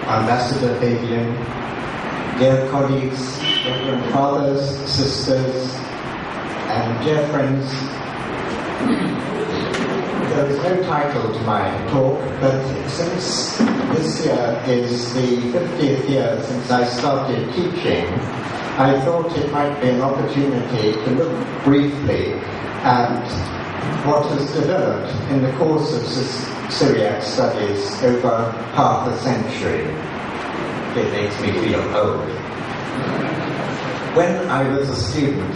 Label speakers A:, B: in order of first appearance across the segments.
A: Ambassador Fabian, dear colleagues, Reverend fathers, sisters, and dear friends, there is no title to my talk, but since this year is the 50th year since I started teaching, I thought it might be an opportunity to look briefly at what has developed in the course of Syriac studies over half a century. It makes me feel old. When I was a student,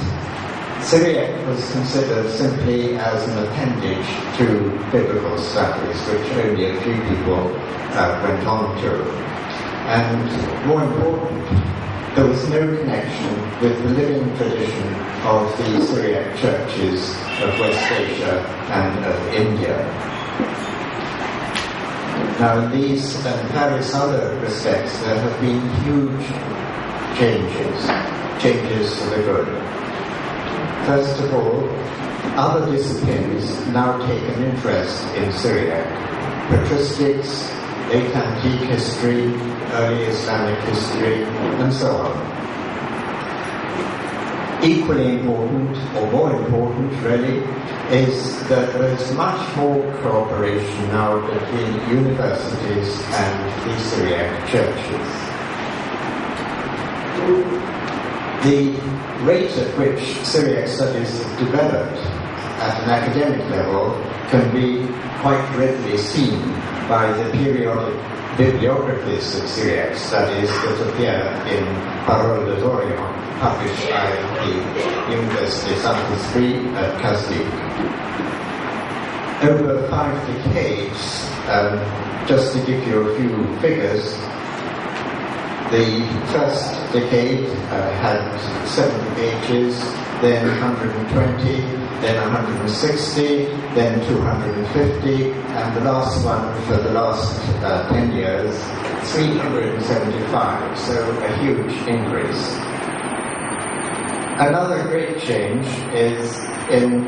A: Syriac was considered simply as an appendage to biblical studies, which only a few people went on to. And more important, there was no connection with the living tradition of the Syriac churches of West Asia and of India. Now, in these and various other respects, there have been huge changes for the good. First of all, other disciplines now take an interest in Syriac. Patristics, late antique history, early Islamic history, and so on. Equally important, or more important really, is that there is much more cooperation now between universities and the Syriac churches. The rate at which Syriac studies have developed at an academic level can be quite readily seen by the periodic bibliographies of Syriac studies that appear in Parole de Dorion, published by the University of Saint-Esprit at Kazlik. Over 5 decades, just to give you a few figures, the first decade had 7 pages, then 120, then 160, then 250, and the last one for the last 10 years, 375, so a huge increase. Another great change is in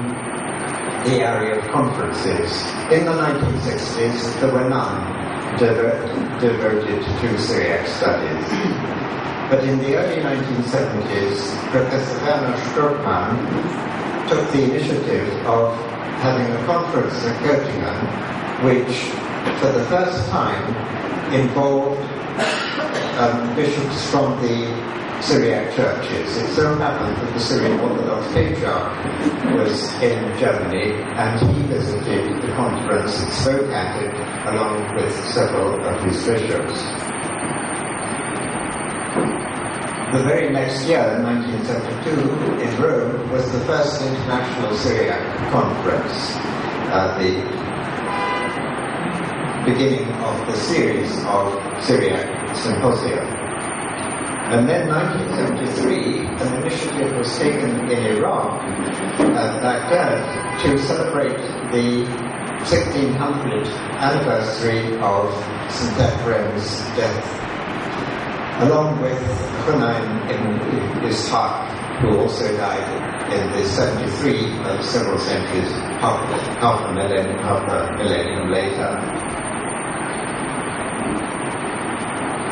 A: the area of conferences. In the 1960s, there were none devoted to Syriac studies. But in the early 1970s, Professor Werner Strockmann took the initiative of having a conference in Kottayam, which for the first time involved bishops from the Syriac churches. It so happened that the Syrian Orthodox Patriarch was in Germany, and he visited the conference and spoke at it along with several of his bishops. The very next year, in 1972, in Rome, was the first International Syriac Conference, the beginning of the series of Syriac Symposia. And then 1973, an initiative was taken in Iraq, Baghdad, to celebrate the 1600th anniversary of St. Ephrem's death, along with Kottayam ibn Ishaq, who also died in the 73 of several centuries, half a millennium later.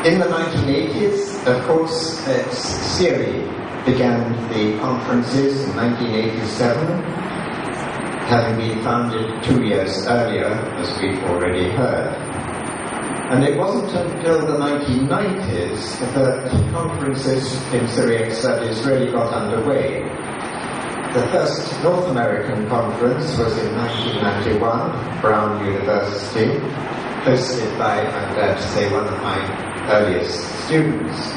A: In the 1980s, of course, Seeri began the conferences in 1987, having been founded 2 years earlier, as we've already heard. And it wasn't until the 1990s that conferences in Syriac studies really got underway. The first North American conference was in 1991, Brown University, hosted by, I'm glad to say, one of my earliest students.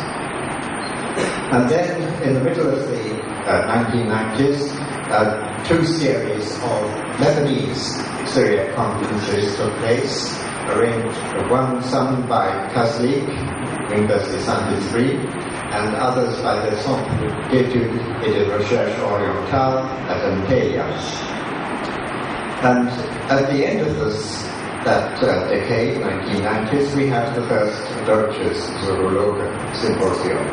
A: And then, in the middle of the 1990s, 2 series of Lebanese Syriac conferences took place, some by Kazlik, Université Saint-Esprit, and others by the Centre d'études et de recherche orientale at Antalya. And at the end of that decade, 1990s, we had the first Deutsches Zoologische Symposium.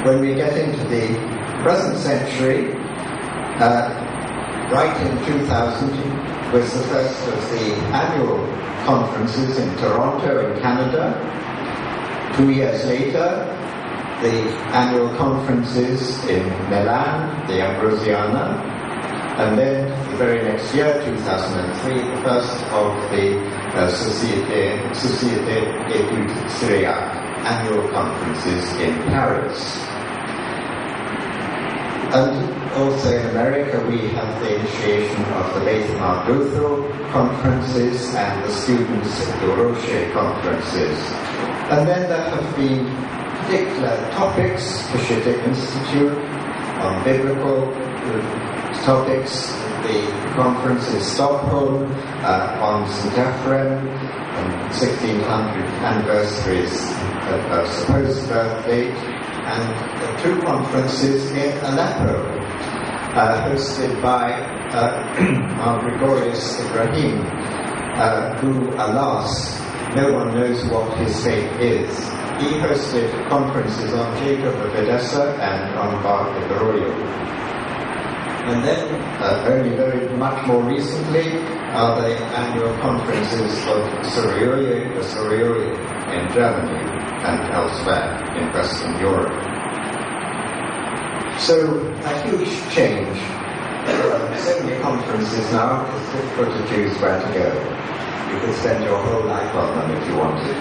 A: When we get into the present century, right in 2000, was the first of the annual conferences in Toronto in Canada. 2 years later, the annual conferences in Milan, the Ambrosiana, and then the very next year, 2003, the first of the Société d'études Syriac annual conferences in Paris. And also in America, we have the initiation of the Beth Mardotho conferences and the Students' Du Rocher conferences. And then there have been particular topics, the Shitta Institute, on biblical topics, the conference in Stockholm on St. Ephraim, and 1600 anniversaries of supposed birth date, and 2 conferences in Aleppo, hosted by our Gregorius Ibrahim, who, alas, no one knows what his fate is. He hosted conferences on Jacob of Edessa and on Bar Iberoio. And then, only very much more recently, are the annual conferences of Syriac in Germany and elsewhere in Western Europe. So, a huge change. There are so many conferences now, it's difficult to choose where to go. You could spend your whole life on them if you wanted.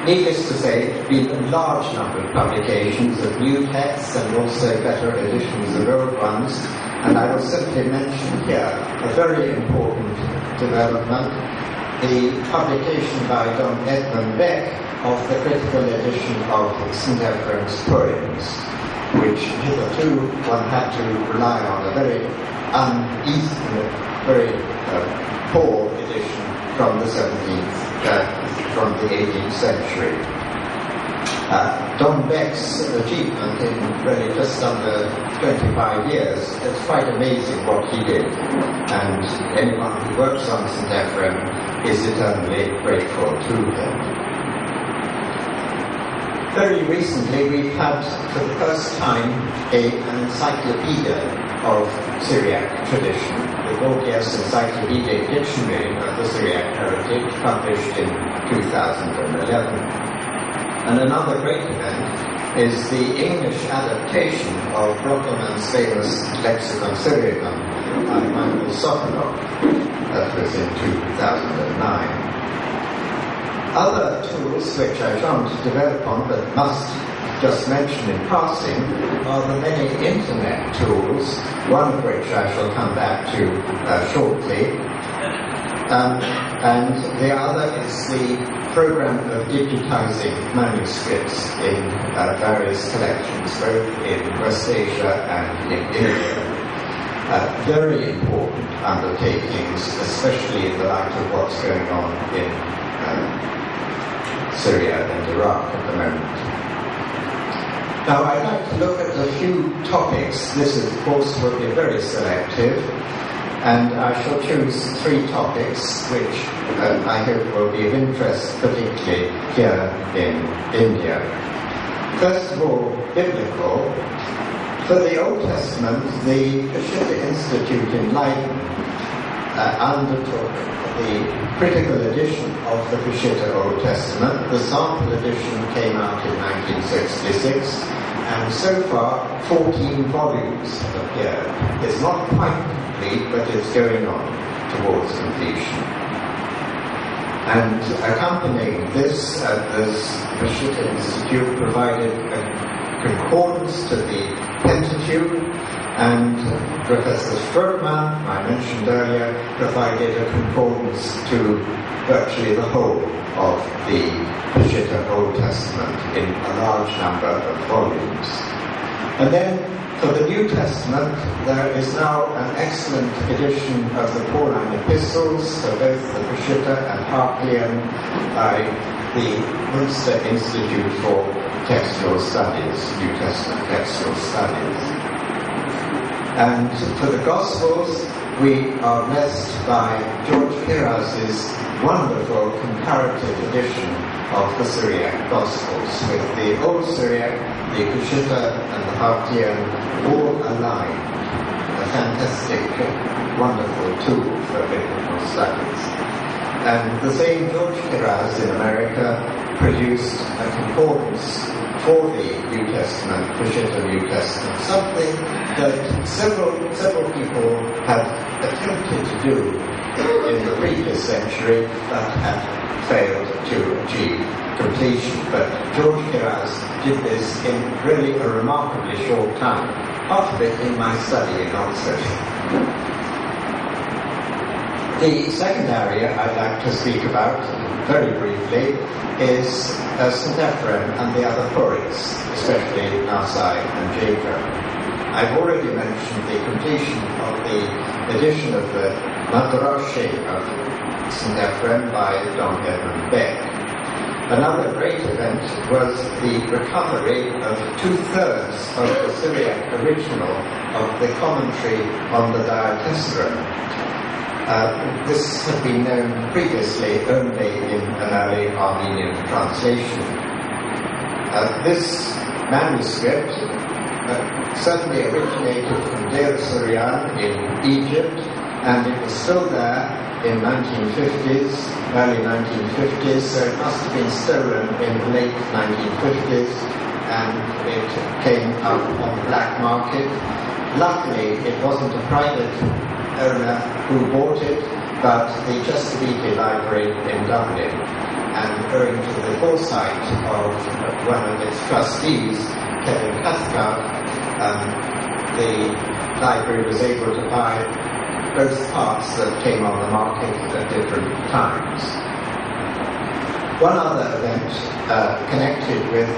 A: Needless to say, there have been a large number of publications of new texts and also better editions of old ones, and I will simply mention here a very important development, the publication by Don Edmund Beck of the critical edition of St. Ephraim's poems, which hitherto one had to rely on a very poor edition from the 18th century. Don Beck's achievement in really just under 25 years, it's quite amazing what he did, and anyone who works on St. Ephraim is eternally grateful to him. Very recently we've had, for the first time, an encyclopedia of Syriac tradition, the Gorgias Encyclopedic Dictionary of the Syriac Heritage, published in 2011. And another great event is the English adaptation of Brockelmann's famous Lexicon Syriacum by Michael Sokolov, that was in 2009. Other tools which I shan't develop on but must just mention in passing are the many internet tools, one of which I shall come back to shortly, and the other is the program of digitizing manuscripts in various collections, both in West Asia and in India. Very important undertakings, especially in the light of what's going on in Syria and Iraq at the moment. Now, I'd like to look at a few topics. This, of course, will be very selective, and I shall choose 3 topics which I hope will be of interest, particularly here in India. First of all, biblical. For the Old Testament, the Peshitta Institute in Leiden undertook the critical edition of the Peshitta Old Testament. The sample edition came out in 1966, and so far 14 volumes have appeared. It's not quite complete, but it's going on towards completion. And accompanying this, the Peshitta Institute provided a concordance to the Pentateuch, and Professor Strootman, I mentioned earlier, provided a concordance to virtually the whole of the Peshitta Old Testament in a large number of volumes. And then for the New Testament, there is now an excellent edition of the Pauline epistles for both the Peshitta and Hartleian by the Münster Institute for Textual Studies, New Testament Textual Studies. And for the Gospels, we are blessed by George Piraz's wonderful comparative edition of the Syriac Gospels, with the Old Syriac, the Peshitta, and the Hartleian all aligned. A fantastic, wonderful tool for biblical studies. And the same George Kiraz in America produced a concordance for the New Testament, Peshitta New Testament, something that several people have attempted to do in the previous century but had failed to achieve completion. But George Kiraz did this in really a remarkably short time, part of it in my study in Oxford. The second area I'd like to speak about, very briefly, is St. Ephraim and the other poets, especially Nasai and Jacob. I've already mentioned the completion of the edition of the Madrashe of St. Ephraim by Don Edmund Beck. Another great event was the recovery of 2/3 of the Syriac original of the commentary on the Diatessaron. This had been known previously only in an early Armenian translation. This manuscript certainly originated from Deir Syrian in Egypt, and it was still there in 1950s, early 1950s, so it must have been stolen in the late 1950s, and it came up on the black market. Luckily, it wasn't a private owner who bought it, but the Chesterfield Library in Dublin. And owing to the foresight of one of its trustees, Kevin Cathcart, the library was able to buy both parts that came on the market at different times. One other event connected with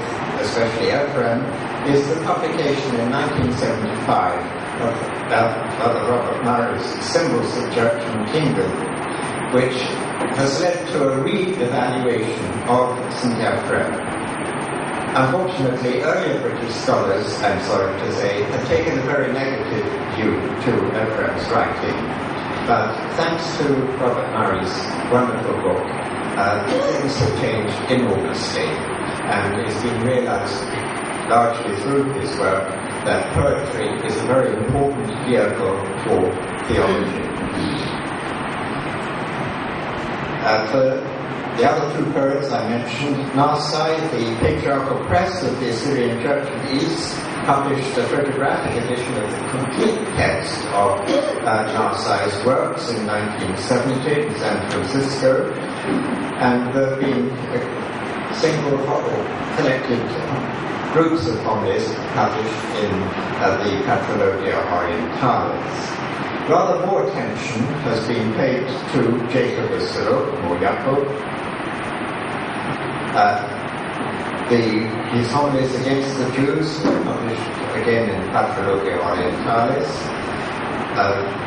A: especially Ephraim is the publication in 1975 of Brother Robert Murray's Symbols of Church and Kingdom, which has led to a re-evaluation of St. Ephraim. Unfortunately, earlier British scholars, I'm sorry to say, had taken a very negative view to Ephraim's writing. But thanks to Robert Murray's wonderful book, things have changed enormously, and it's been realized largely through his work that poetry is a very important vehicle for theology. For the other two poets I mentioned, Nasai, the patriarchal press of the Assyrian Church of the East, published a photographic edition of the complete text of Nasai's works in 1970 in San Francisco, and there have been single or collected groups of homilies published in the Patrologia Orientalis. Rather more attention has been paid to Jacob Assyro, or Jacob. His homilies against the Jews were published again in Patrologia Orientalis.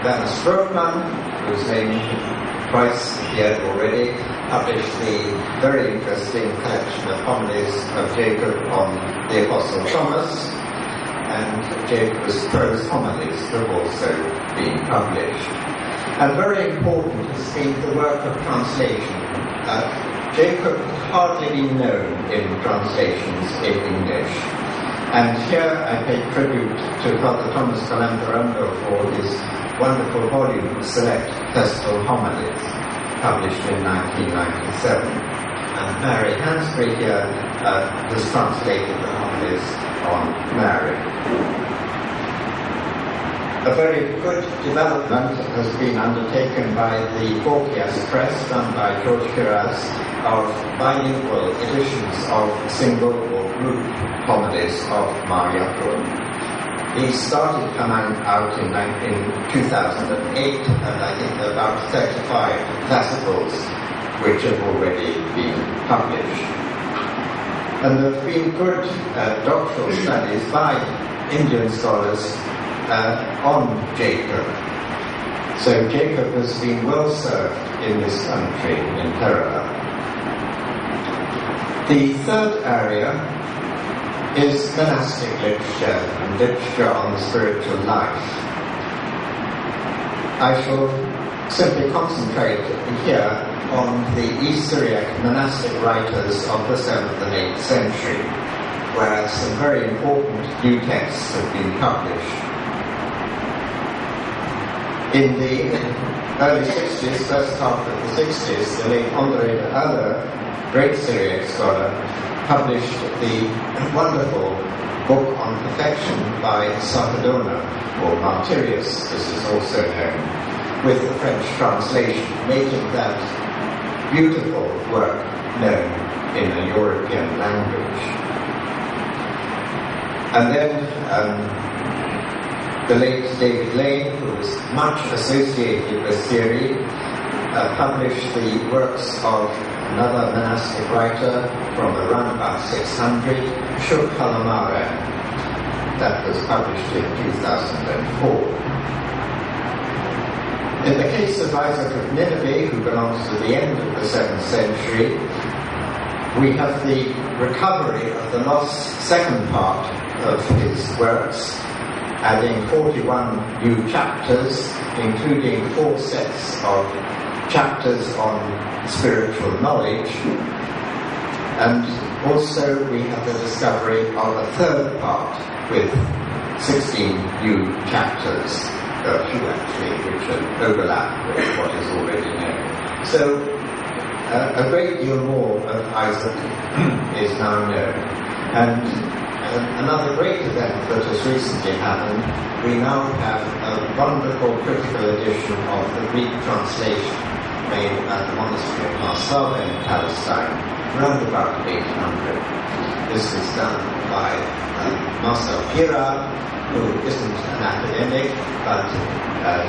A: Werner Stroopman, whose name twice appeared already, published the very interesting collection of homilies of Jacob on the Apostle Thomas, and Jacob's prose homilies have also been published. And very important has been the work of translation. Jacob had hardly been known in translations in English. And here I pay tribute to Father Thomas Calambrando for his wonderful volume, Select Festal Homilies, published in 1997. And Mary Hansbury here has translated the homilies on Mary. A very good development has been undertaken by the Gorgias Press, done by George Kiraz, of bilingual editions of single or group homilies of Mar Yaakov. These started coming out in 2008, and I think there are about 35 classicals which have already been published. And there have been good doctoral studies by Indian scholars on Jacob. So Jacob has been well served in this country, in Kerala. The third area is monastic literature and literature on the spiritual life. I shall simply concentrate here on the East Syriac monastic writers of the 7th and 8th century, where some very important new texts have been published. In the early 60s, first half of the 60s, the late André de Haller, great Syriac scholar, published the wonderful book on perfection by Sartadona, or Martyrius, this is also known, with the French translation, making that beautiful work known in a European language. And then the late David Lane, who was much associated with Seeri, published the works of another monastic writer from around about 600, Shuk Halamare. That was published in 2004. In the case of Isaac of Nineveh, who belongs to the end of the 7th century, we have the recovery of the lost second part of his works, adding 41 new chapters, including 4 sets of chapters on spiritual knowledge, and also we have the discovery of a third part with 16 new chapters, a few actually, which overlap with what is already known. So a great deal more of Isaac is now known. And another great event that has recently happened, we now have a wonderful critical edition of the Greek translation made at the monastery of Marsala in Palestine, around about 800. This is done by Marcel Pira, who isn't an academic, but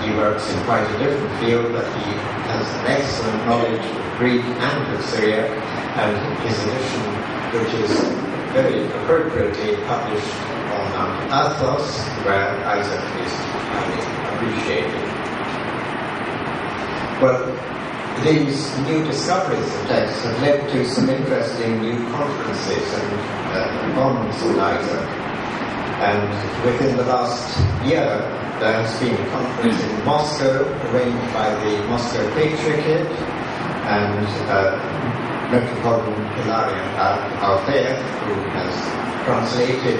A: he works in quite a different field, but he has an excellent knowledge of Greek and of Syriac, and his edition, which is very appropriately published on Mount Athos, where Isaac is highly appreciated. Well, these new discoveries of texts have led to some interesting new conferences and bonds with Isaac. And within the last year, there has been a conference in Moscow arranged by the Moscow Patriarchate and Metropolitan Hilarion Althea, who has translated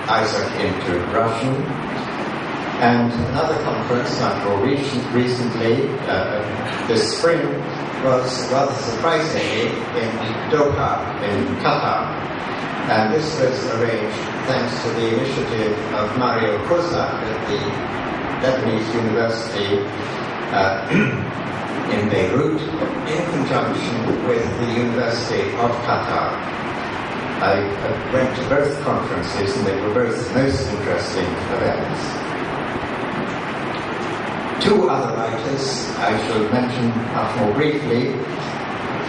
A: Isaac into Russian. And another conference, much more recently, this spring, was rather surprisingly in Doha, in Qatar. And this was arranged thanks to the initiative of Mario Kozak at the Lebanese University in Beirut, in conjunction with the University of Qatar. I went to both conferences and they were both most interesting events. 2 other writers I shall mention much more briefly.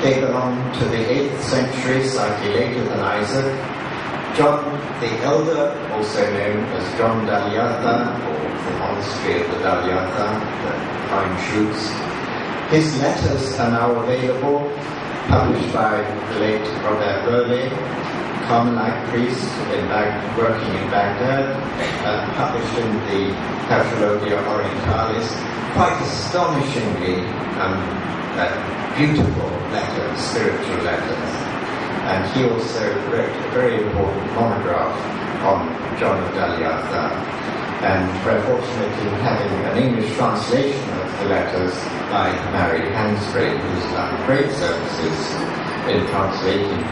A: They belong to the 8th century, slightly later than Isaac. John the Elder, also known as John Daliatha, or the Monastery of the Daliatha, the fine shoots. His letters are now available, published by the late Robert Burley, Carmelite priest working in Baghdad, published in the Patrologia Orientalis, quite astonishingly beautiful letters, spiritual letters. And he also wrote a very important monograph on John of Daliatha. And we're fortunate in having an English translation of the letters by Mary Hansbury, who's done great services in translating.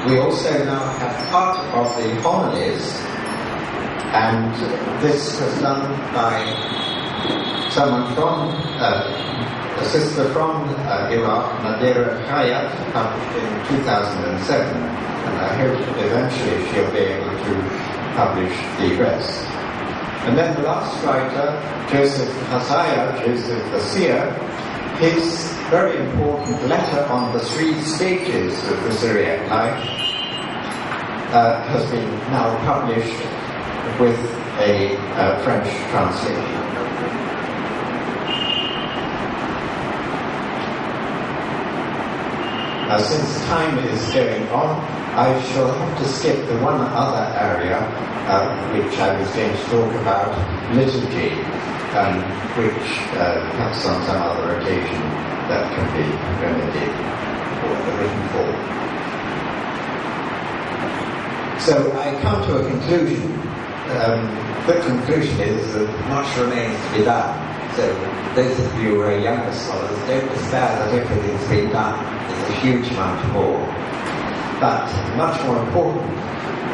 A: We also now have part of the homilies, and this was done by someone from, a sister from Iraq, Nadira Khayat, published in 2007, and I hope eventually she'll be able to publish the rest. And then the last writer, Joseph the seer, his very important letter on the 3 stages of the Syriac life has been now published with a French translation. Now, since time is going on, I shall have to skip the one other area which I was going to talk about, liturgy, which perhaps on some other occasion that can be remedied or the written form. So I come to a conclusion the conclusion is that much remains to be done. So those of you who are younger scholars, don't despair that everything's been done. There's a huge amount more. But much more important,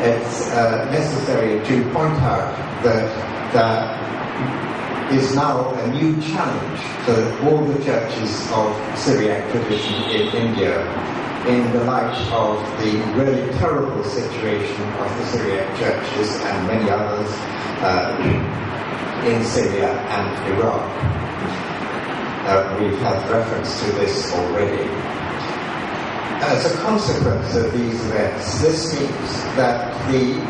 A: it's necessary to point out that there is now a new challenge for all the churches of Syriac tradition in India in the light of the really terrible situation of the Syriac churches and many others in Syria and Iraq. We've had reference to this already. As a consequence of these events, this means that the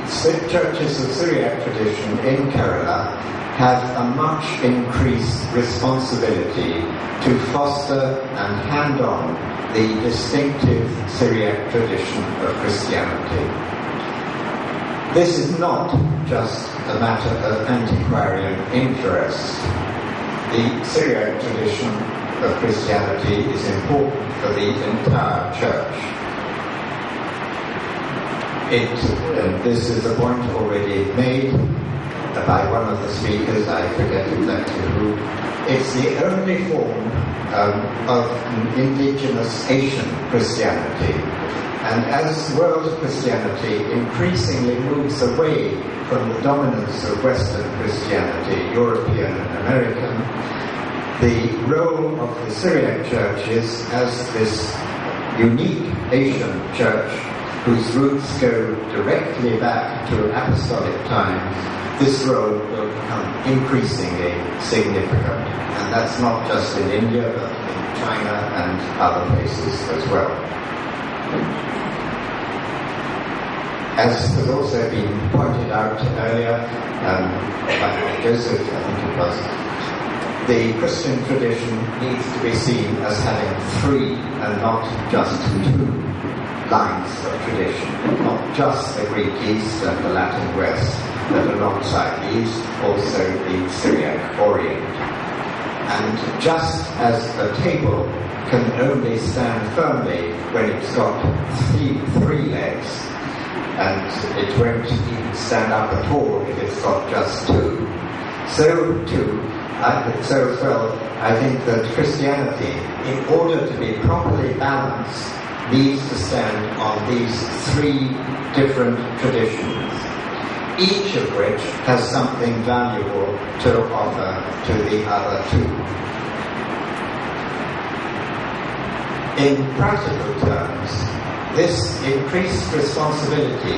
A: churches of Syriac tradition in Kerala have a much increased responsibility to foster and hand on the distinctive Syriac tradition of Christianity. This is not just a matter of antiquarian interest. The Syriac tradition of Christianity is important for the entire church. And this is a point already made by one of the speakers, I forget exactly who. It's the only form of indigenous Asian Christianity. And as world Christianity increasingly moves away from the dominance of Western Christianity, European and American, the role of the Syriac churches as this unique Asian church whose roots go directly back to apostolic times, this role will become increasingly significant. And that's not just in India, but in China and other places as well. As has also been pointed out earlier by Joseph, I think it was, the Christian tradition needs to be seen as having three and not just two lines of tradition, not just the Greek East and the Latin West, but alongside these also the Syriac Orient. And just as a table can only stand firmly when it's got three legs, and it won't even stand up at all if it's got just two, so too, so as well, I think that Christianity, in order to be properly balanced, needs to stand on these three different traditions, each of which has something valuable to offer to the other two. In practical terms, this increased responsibility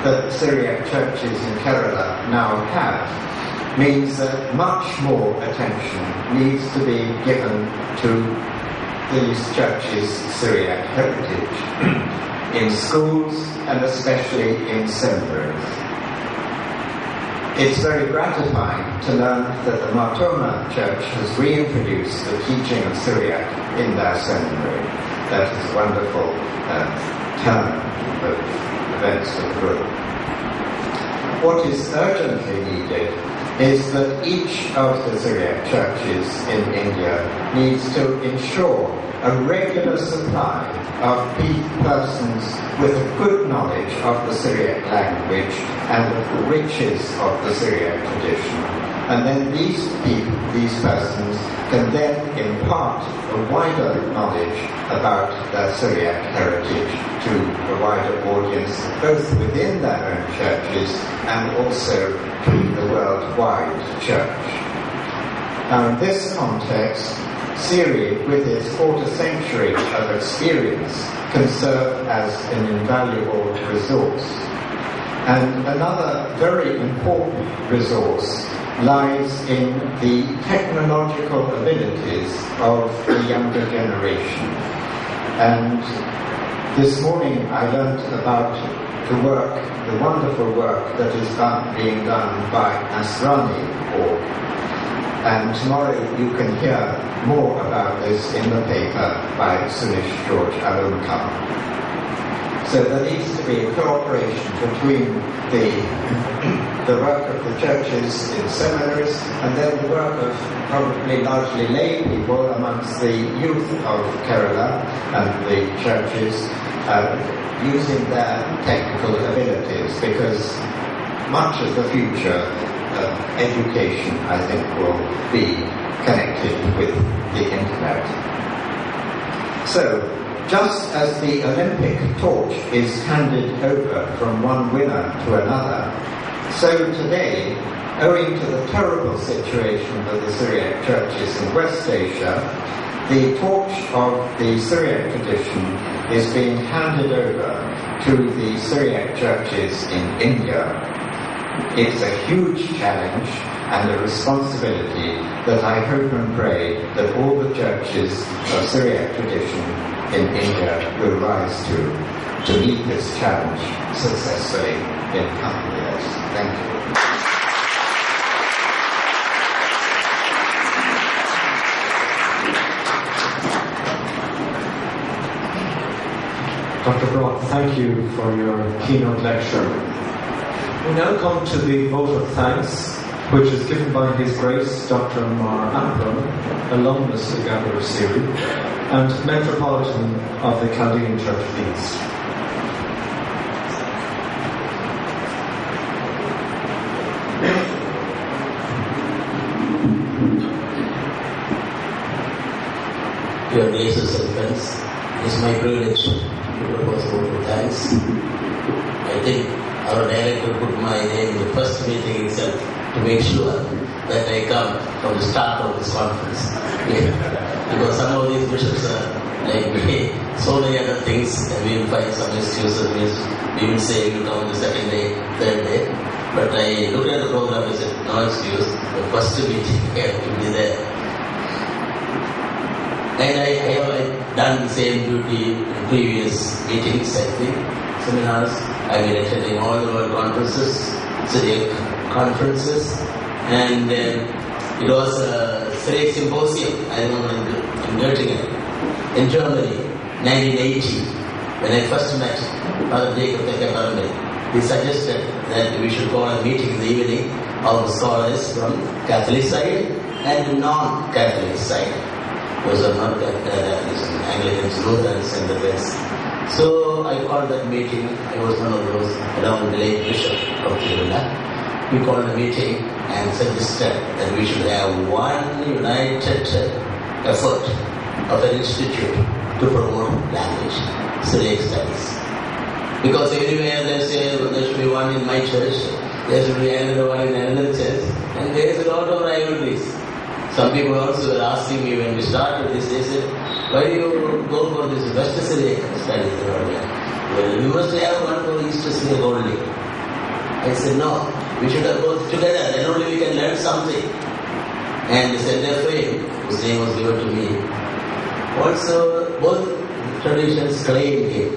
A: that Syriac churches in Kerala now have means that much more attention needs to be given to these churches' Syriac heritage in schools and especially in seminaries. It's very gratifying to learn that the Martona Church has reintroduced the teaching of Syriac in their seminary. That is a wonderful turn of events for good. What is urgently needed is that each of the Syriac churches in India needs to ensure a regular supply of persons with a good knowledge of the Syriac language and of the riches of the Syriac tradition. And then these persons can then impart a wider knowledge about their Syriac heritage to a wider audience, both within their own churches and also to the worldwide church. Now, in this context, Seeri, with its quarter century of experience, can serve as an invaluable resource. And another very important resource lies in the technological abilities of the younger generation. And this morning I learnt about the wonderful work that is being done by Asrani.org. And tomorrow you can hear more about this in the paper by Sunish George Alumkar. So there needs to be a cooperation between the work of the churches in seminaries and then the work of probably largely lay people amongst the youth of Kerala and the churches using their technical abilities, because much of the future of education, I think, will be connected with the internet. So, just as the Olympic torch is handed over from one winner to another, so today, owing to the terrible situation of the Syriac churches in West Asia, the torch of the Syriac tradition is being handed over to the Syriac churches in India. It's a huge challenge and a responsibility that I hope and pray that all the churches of Syriac tradition in India will rise to meet this challenge successfully in coming years. Thank you.
B: Dr. Brock, thank you for your keynote lecture. We now come to the vote of thanks, which is given by His Grace Dr. Mar Ampram, alumnus of Gather of Seeri, and Metropolitan of the Chaldean Church of the East.
C: Your graces and friends, it is my privilege to propose a vote of thanks. I think our director put my name in the first meeting itself to make sure that I come from the start of this conference. Because some of these bishops are like me, so many other things, and we will find some excuses. We will say we will come the second day, third day. But I looked at the program and said, no excuse, the first meeting I have to be there. And I have done the same duty in previous meetings, I think, seminars. I've been attending all the world conferences, Syriac conferences, and it was a Syriac symposium, I remember in Göttingen, in Germany, 1980, when I first met Father Jacob Tekebarme. He suggested that we should call a meeting in the evening of scholars from Catholic side and non-Catholic side. Those are not Catholics, Anglicans, Lutherans, and the rest. So I called that meeting. I was one of those, along with the late Bishop of Kerala. We called a meeting and suggested that we should have one united effort of an institute to promote language, Syriac studies. Because everywhere they say there should be one in my church, there should be another one in another church, and there is a lot of rivalries. Some people also were asking me when we started this, they said, why do you go for this West Syriac studies? Well, we must have one for East Syriac only. I said, no, we should have both together, then only we can learn something. And the Center of Faith, whose name was given to me, also both traditions claim him.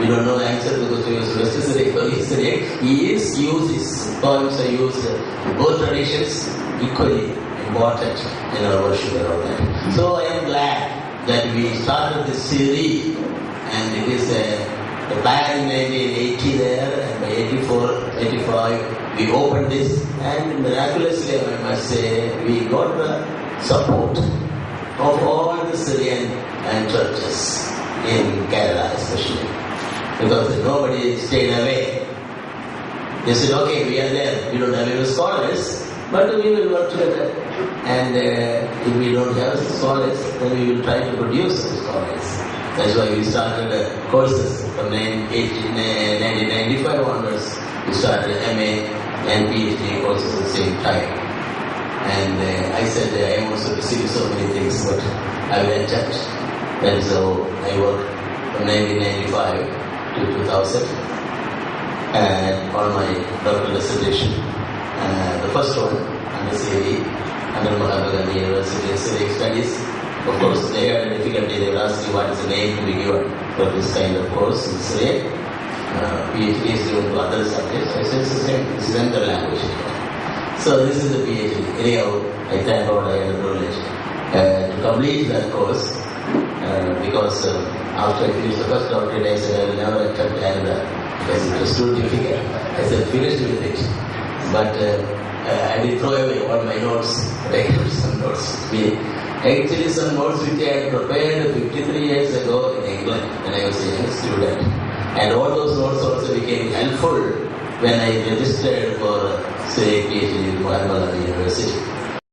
C: We don't know the answer because he was West Syriac or East Syriac. He is used, his poems are used, both traditions equally important in our worship and all that. So I am glad that we started this Seeri, and it is the plan in 1980 there, and by 84, 85 we opened this, and miraculously I must say we got the support of all the Syrian churches in Kerala especially, because nobody stayed away. They said, okay, we are there, we don't have any scholars, but we will work together. And if we don't have scholars, then we will try to produce scholars. That's why we started courses from 1995 onwards. We started MA and PhD courses at the same time. And I said I am also busy with so many things, but I will attempt. That is how I worked from 1995 to 2000 on my doctoral dissertation. The first one under Seeri, under Mahatma Gandhi University of Syriac Studies. Of course, they had a difficulty. They were asking what is the name to be given for this kind of course in Syriac. PhD is given to other subjects. I said it's the same. This is another language. So this is the PhD. Anyhow, I thank God I had the privilege to complete that course because after I finished the first doctorate, I said I will never attempt another because it was too difficult. I said finished with it. But I did throw away all my notes, but I kept some notes with me. Actually, some notes which I had prepared 53 years ago in England when I was a young student. And all those notes also became helpful when I registered for Syriac PhD in University.